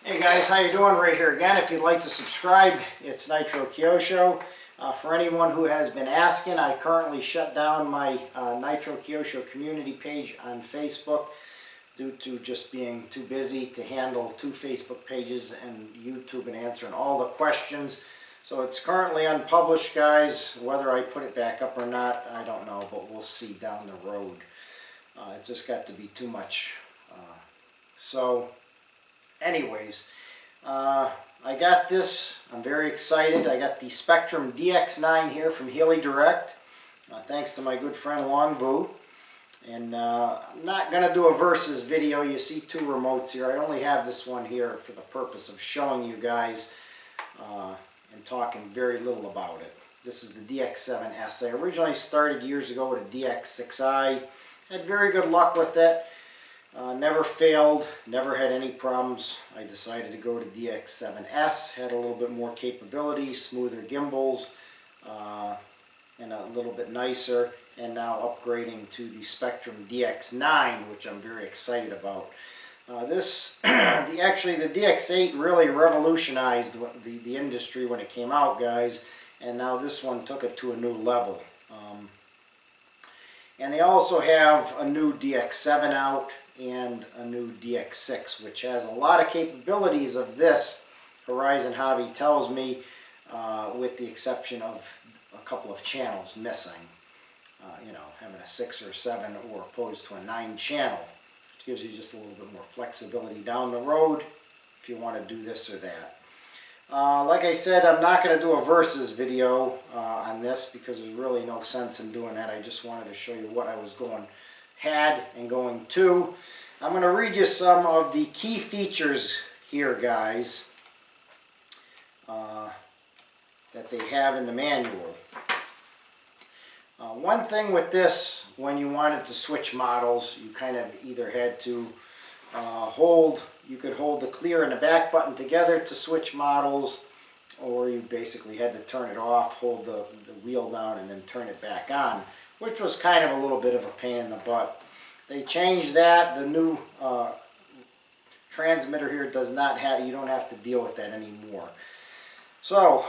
Hey guys, how you doing? Right here again. If you'd like to subscribe, it's Nitro Kyosho. For anyone who has been asking, I currently shut down my Nitro Kyosho community page on Facebook due to just being too busy to handle 2 Facebook pages and YouTube and answering all the questions. So it's currently unpublished, guys. Whether I put it back up or not, I don't know, but we'll see down the road. It just got to be too much. Anyways, I got this. I'm very excited. I got the Spektrum Dx9 here from Healy Direct, thanks to my good friend Longvu. And I'm not going to do a versus video. You see 2 remotes here. I only have this one here for the purpose of showing you guys and talking very little about it. This is the DX7S. I originally started years ago with a DX6i. Had very good luck with it. Never failed, never had any problems. I decided to go to DX7S, had a little bit more capability, smoother gimbals, and a little bit nicer, and now upgrading to the Spektrum Dx9, which I'm very excited about. Actually the DX8 really revolutionized the industry when it came out, guys, and now this one took it to a new level. And they also have a new DX7 out and a new DX6, which has a lot of capabilities of this, Horizon Hobby tells me, with the exception of a couple of channels missing. You know, having a 6 or 7 or opposed to a 9 channel, which gives you just a little bit more flexibility down the road if you want to do this or that. Like I said, I'm not going to do a versus video on this because there's really no sense in doing that. I just wanted to show you what I was had and going to. I'm going to read you some of the key features here, guys, that they have in the manual. One thing with this, when you wanted to switch models, you kind of either had to you could hold the clear and the back button together to switch models, or you basically had to turn it off, hold the wheel down, and then turn it back on, which was kind of a little bit of a pain in the butt. They changed that. The new transmitter here does not have, you don't have to deal with that anymore. So,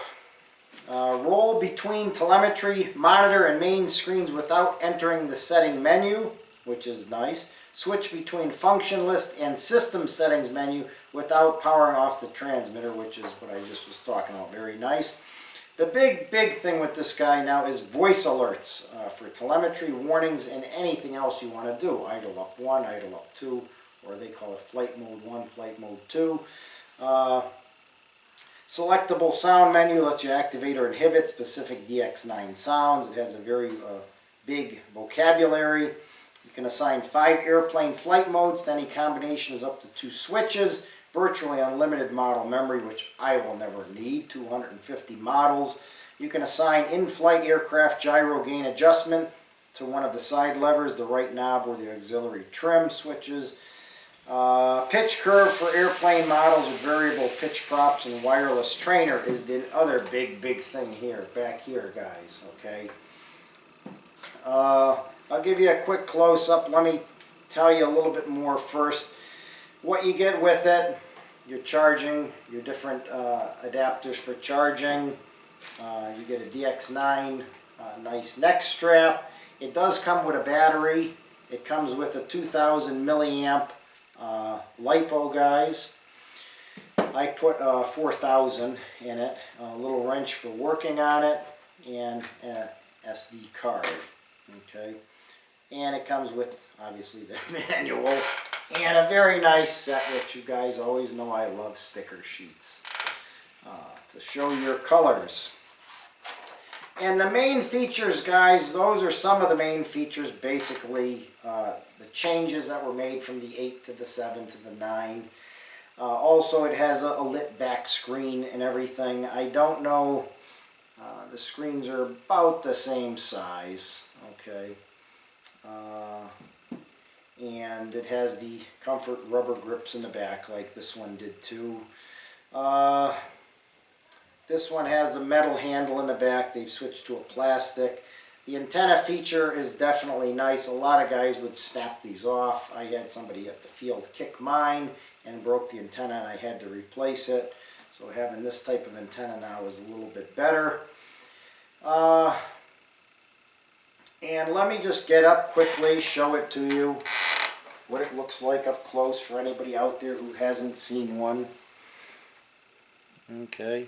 roll between telemetry, monitor, and main screens without entering the setting menu, which is nice. Switch between function list and system settings menu without powering off the transmitter, which is what I just was talking about. Very nice. The big thing with this guy now is voice alerts for telemetry, warnings, and anything else you want to do. Idle up 1, idle up 2, or they call it flight mode 1, flight mode 2. Selectable sound menu lets you activate or inhibit specific DX9 sounds. It has a very big vocabulary. You can assign 5 airplane flight modes to any combinations up to 2 switches. Virtually unlimited model memory, which I will never need, 250 models. You can assign in-flight aircraft gyro gain adjustment to one of the side levers, the right knob or the auxiliary trim switches. Pitch curve for airplane models with variable pitch props and wireless trainer is the other big thing here, back here, guys, okay? I'll give you a quick close-up. Let me tell you a little bit more first. What you get with it, your charging, your different adapters for charging. You get a DX9 nice neck strap. It does come with a battery. It comes with a 2000 milliamp LiPo, guys. I put 4000 in it, a little wrench for working on it, and an SD card. Okay, and it comes with obviously the manual and a very nice set, which you guys always know I love sticker sheets to show your colors. And the main features, guys, those are some of the main features, basically the changes that were made from the 8 to the 7 to the 9. Also, it has a lit back screen and everything. I don't know, the screens are about the same size, okay. And it has the comfort rubber grips in the back like this one did too. This one has the metal handle in the back. They've switched to a plastic. The antenna feature is definitely nice. A lot of guys would snap these off. I had somebody at the field kick mine and broke the antenna, and I had to replace it. So having this type of antenna now is a little bit better. And let me just get up quickly, show it to you, what it looks like up close for anybody out there who hasn't seen one. Okay.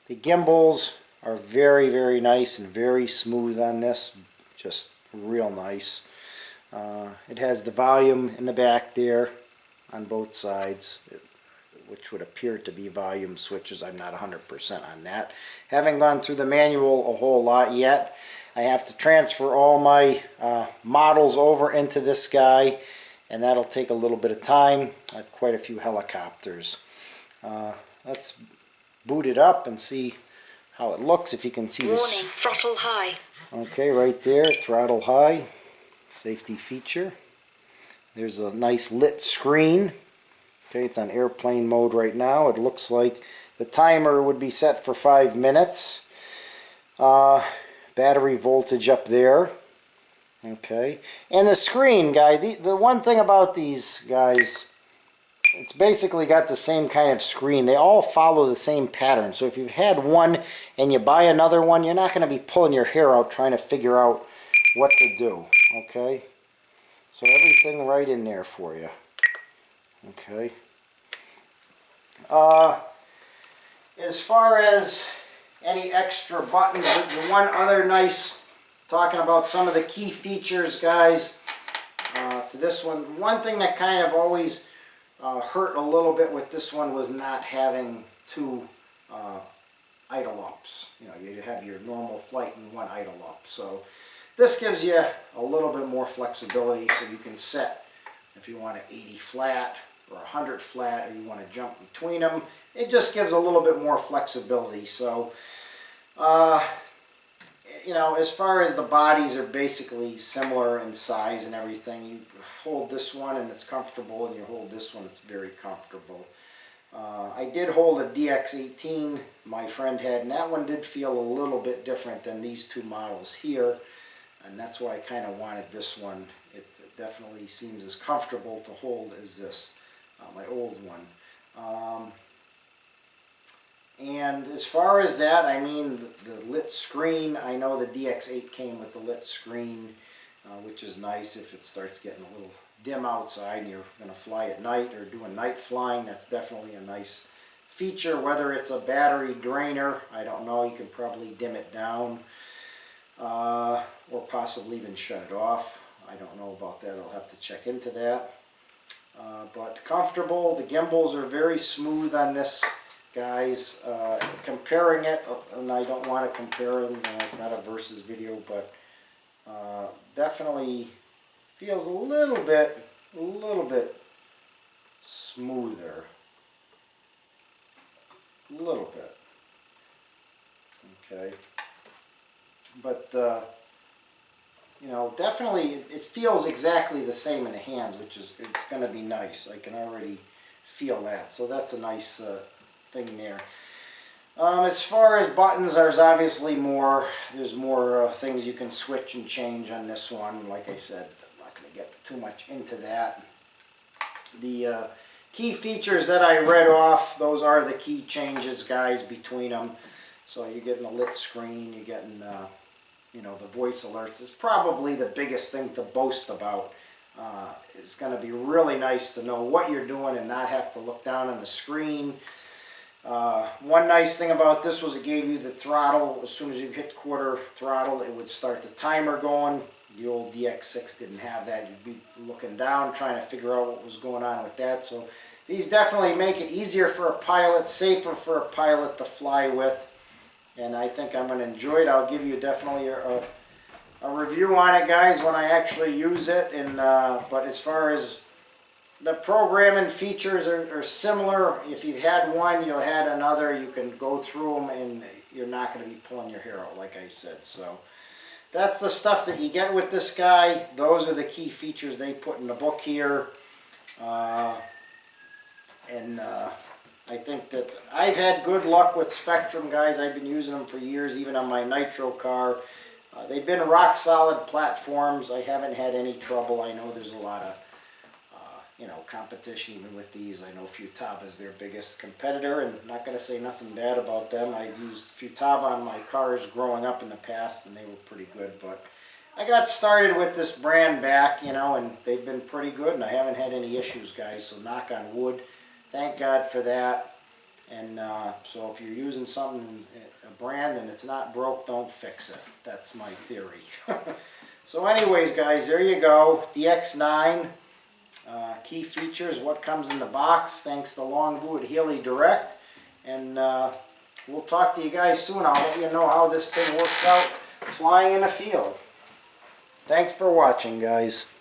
The gimbals are very, very nice and very smooth on this. Just real nice. It has the volume in the back there on both sides, which would appear to be volume switches. I'm not 100% on that. Haven't gone through the manual a whole lot yet. I have to transfer all my models over into this guy, and that'll take a little bit of time. I have quite a few helicopters. Let's boot it up and see how it looks. If you can see this. Warning, throttle high. Okay, right there, throttle high. Safety feature. There's a nice lit screen. Okay, it's on airplane mode right now. It looks like the timer would be set for 5 minutes. Battery voltage up there. Okay, and the screen, the one thing about these guys, it's basically got the same kind of screen. They all follow the same pattern. So if you've had one and you buy another one, you're not going to be pulling your hair out trying to figure out what to do. Okay, so everything right in there for you. Okay. As far as any extra buttons, the one other nice, talking about some of the key features, guys, to this one thing that kind of always hurt a little bit with this one was not having two idle ups. You know, you have your normal flight and one idle up. So this gives you a little bit more flexibility, so you can set if you want an 80 flat or 100 flat, or you want to jump between them. It just gives a little bit more flexibility. So you know, as far as the bodies are basically similar in size and everything. You hold this one and it's comfortable, and you hold this one, it's very comfortable. I did hold a Dx9 my friend had, and that one did feel a little bit different than these two models here, and that's why I kind of wanted this one. It definitely seems as comfortable to hold as this, my old one. And as far as that, I mean, the lit screen, I know the Dx8 came with the lit screen, which is nice if it starts getting a little dim outside and you're going to fly at night or doing night flying. That's definitely a nice feature. Whether it's a battery drainer, I don't know, you can probably dim it down or possibly even shut it off. I don't know about that, I'll have to check into that. But comfortable, the gimbals are very smooth on this, guys. Comparing it, and I don't want to compare them, it's not a versus video, but definitely feels a little bit smoother. A little bit. Okay. But you know, definitely it feels exactly the same in the hands, which is, it's going to be nice. I can already feel that, so that's a nice thing there. As far as buttons, there's obviously more. There's more things you can switch and change on this one. Like I said, I'm not going to get too much into that. The key features that I read off, those are the key changes, guys, between them. So you're getting a lit screen, you're getting you know, the voice alerts is probably the biggest thing to boast about. It's going to be really nice to know what you're doing and not have to look down on the screen. One nice thing about this was it gave you the throttle. As soon as you hit quarter throttle, it would start the timer going. The old DX6 didn't have that. You'd be looking down trying to figure out what was going on with that. So these definitely make it easier for a pilot, safer for a pilot to fly with. And I think I'm going to enjoy it. I'll give you definitely a review on it, guys, when I actually use it. And but as far as the programming features are similar. If you've had one, you'll had another. You can go through them and you're not going to be pulling your hair out, like I said. So that's the stuff that you get with this guy. Those are the key features they put in the book here. I think that I've had good luck with Spektrum, guys. I've been using them for years, even on my nitro car. They've been rock solid platforms. I haven't had any trouble. I know there's a lot of competition even with these. I know Futaba is their biggest competitor, and I'm not going to say nothing bad about them. I've used Futaba on my cars growing up in the past, and they were pretty good. But I got started with this brand back, and they've been pretty good, and I haven't had any issues, guys. So knock on wood. Thank God for that. And so if you're using something, a brand, and it's not broke, don't fix it. That's my theory. So anyways, guys, there you go. DX9. Key features, what comes in the box, thanks to Longboot Healy Direct. And we'll talk to you guys soon. I'll let you know how this thing works out flying in the field. Thanks for watching, guys.